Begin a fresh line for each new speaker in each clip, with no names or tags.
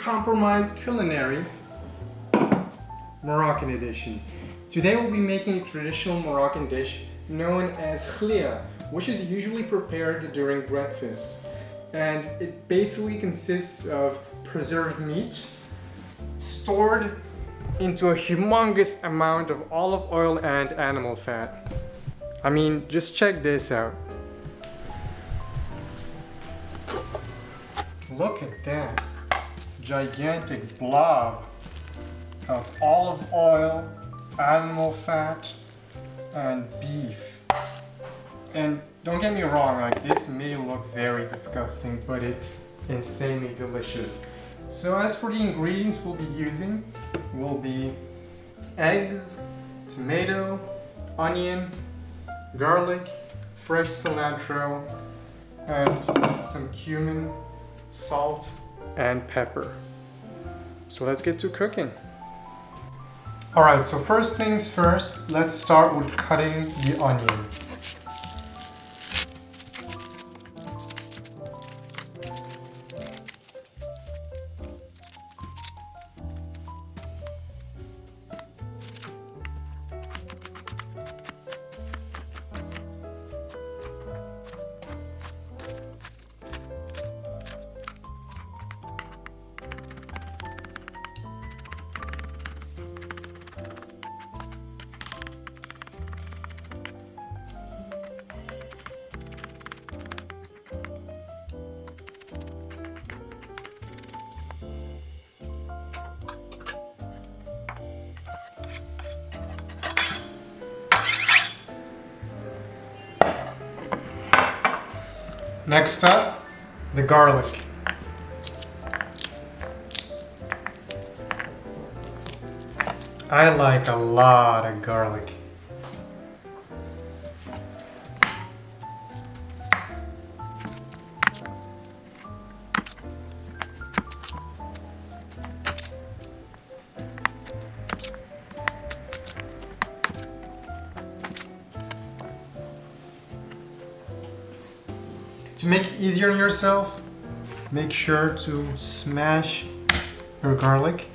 Compromised Culinary Moroccan edition. Today we'll be making a traditional Moroccan dish known as Khlea, which is usually prepared during breakfast. And it basically consists of preserved meat stored into a humongous amount of olive oil and animal fat. I mean, just check this out. Look at that gigantic blob of olive oil, animal fat, and beef. And don't get me wrong, like this may look very disgusting, but it's insanely delicious. So as for the ingredients we'll be using, will be eggs, tomato, onion, garlic, fresh cilantro, and some cumin, salt, and pepper. So let's get to cooking. Alright, so first things first, let's start with cutting the onion. Next up, the garlic. I like a lot of garlic. To make it easier on yourself, make sure to smash your garlic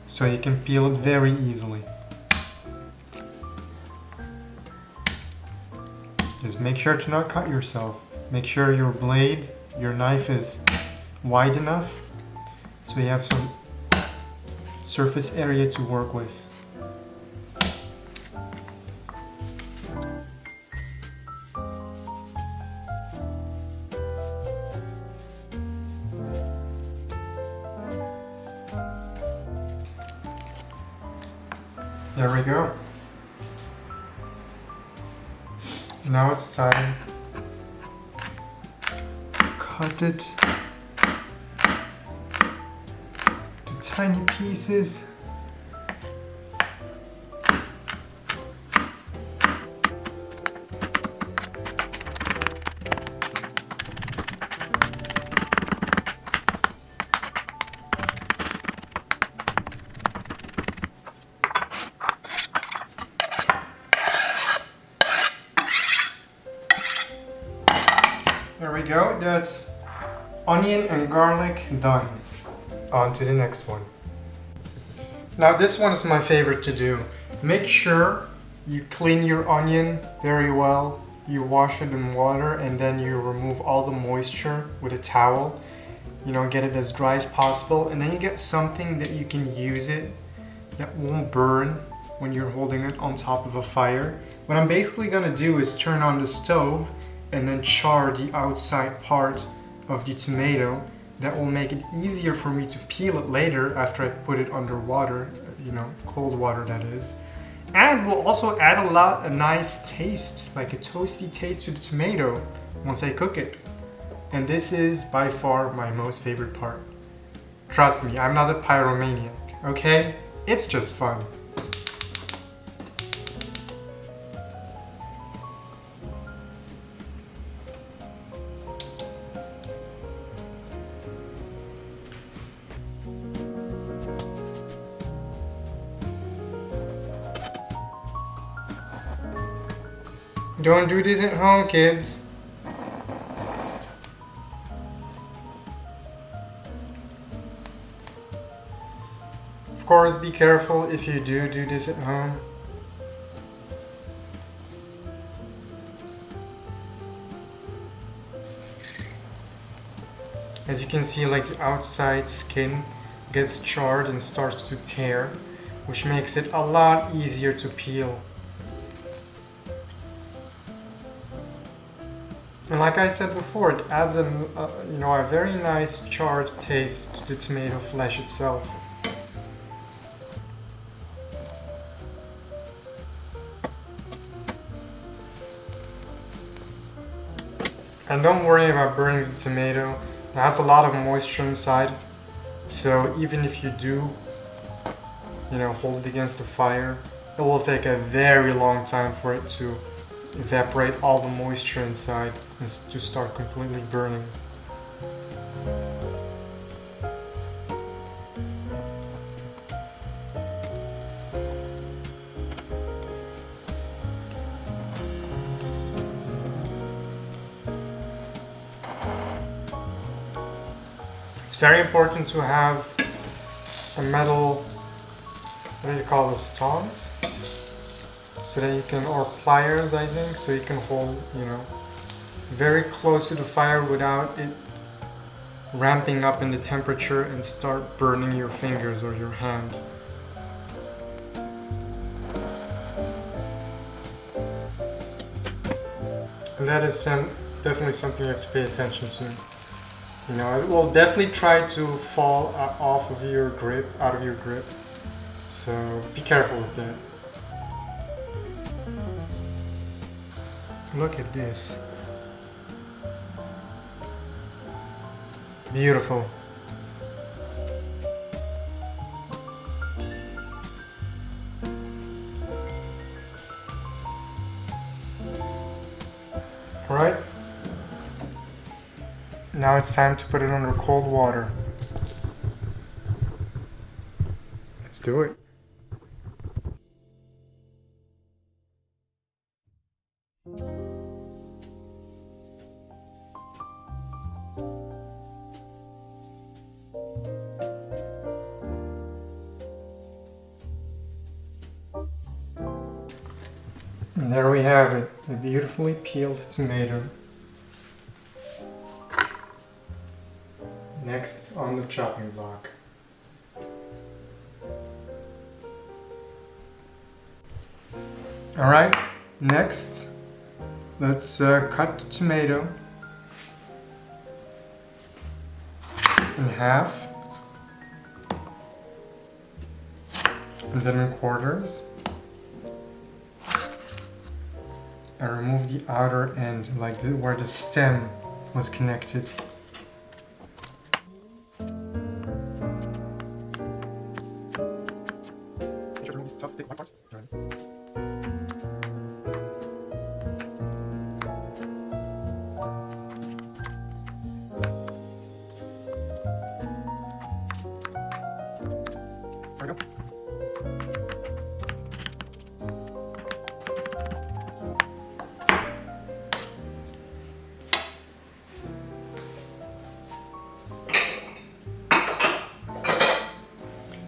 so you can peel it very easily. Just make sure to not cut yourself. Make sure your blade, your knife is wide enough so you have some surface area to work with. There we go. Now it's time to cut it to tiny pieces. There we go, that's onion and garlic done. On to the next one. Now this one is my favorite to do. Make sure you clean your onion very well. You wash it in water and then you remove all the moisture with a towel. You know, get it as dry as possible, and then you get something that you can use it that won't burn when you're holding it on top of a fire. What I'm basically gonna do is turn on the stove and then char the outside part of the tomato. That will make it easier for me to peel it later after I put it under water, you know, cold water that is. And will also add a nice taste, like a toasty taste to the tomato once I cook it. And this is by far my most favorite part. Trust me, I'm not a pyromaniac, okay? It's just fun. Don't do this at home, kids. Of course, be careful if you do this at home. As you can see, like the outside skin gets charred and starts to tear, which makes it a lot easier to peel. And like I said before, it adds a very nice charred taste to the tomato flesh itself. And don't worry about burning the tomato. It has a lot of moisture inside, so even if you do, hold it against the fire, it will take a very long time for it to evaporate all the moisture inside and to start completely burning. It's very important to have a metal, what do you call this, tongs? So that you can, or pliers I think, so you can hold, very close to the fire without it ramping up in the temperature and start burning your fingers or your hand. And that is definitely something you have to pay attention to. It will definitely try to fall off of your grip, out of your grip. So be careful with that. Look at this. Beautiful. All right. Now it's time to put it under cold water. Let's do it. And there we have it, a beautifully peeled tomato. Next on the chopping block. Alright, next let's cut the tomato in half and then in quarters. And remove the outer end, like where the stem was connected. There we go.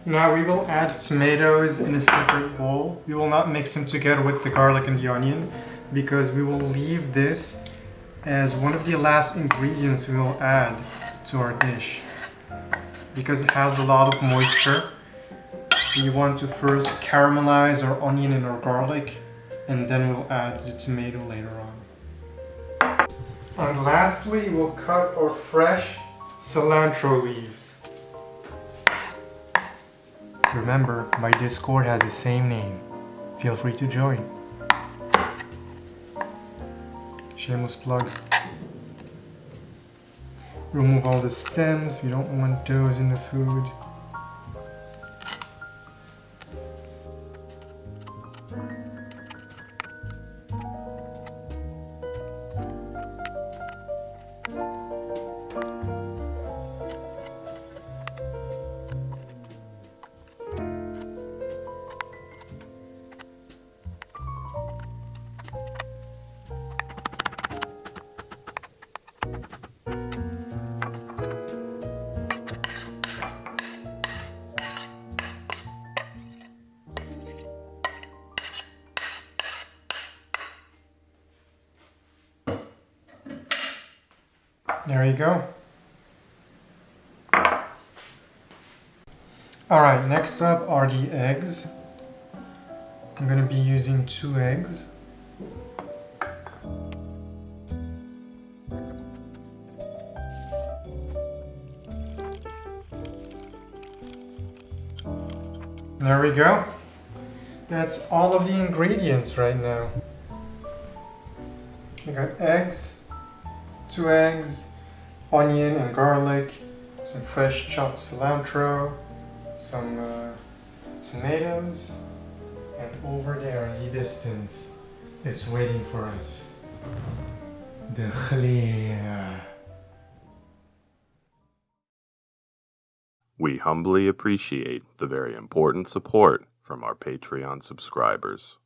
Now we will add tomatoes in a separate bowl. We will not mix them together with the garlic and the onion because we will leave this as one of the last ingredients we will add to our dish. Because it has a lot of moisture, we want to first caramelize our onion and our garlic, and then we'll add the tomato later on. And lastly, we'll cut our fresh cilantro leaves. Remember, my Discord has the same name. Feel free to join. Shameless plug. Remove all the stems, we don't want those in the food. There you go. Alright, next up are the eggs. I'm going to be using 2 eggs. There we go. That's all of the ingredients right now. You got eggs, 2 eggs, onion and garlic, some fresh chopped cilantro, some tomatoes, and over there in the distance, it's waiting for us. The Khlea.
We humbly appreciate the very important support from our Patreon subscribers.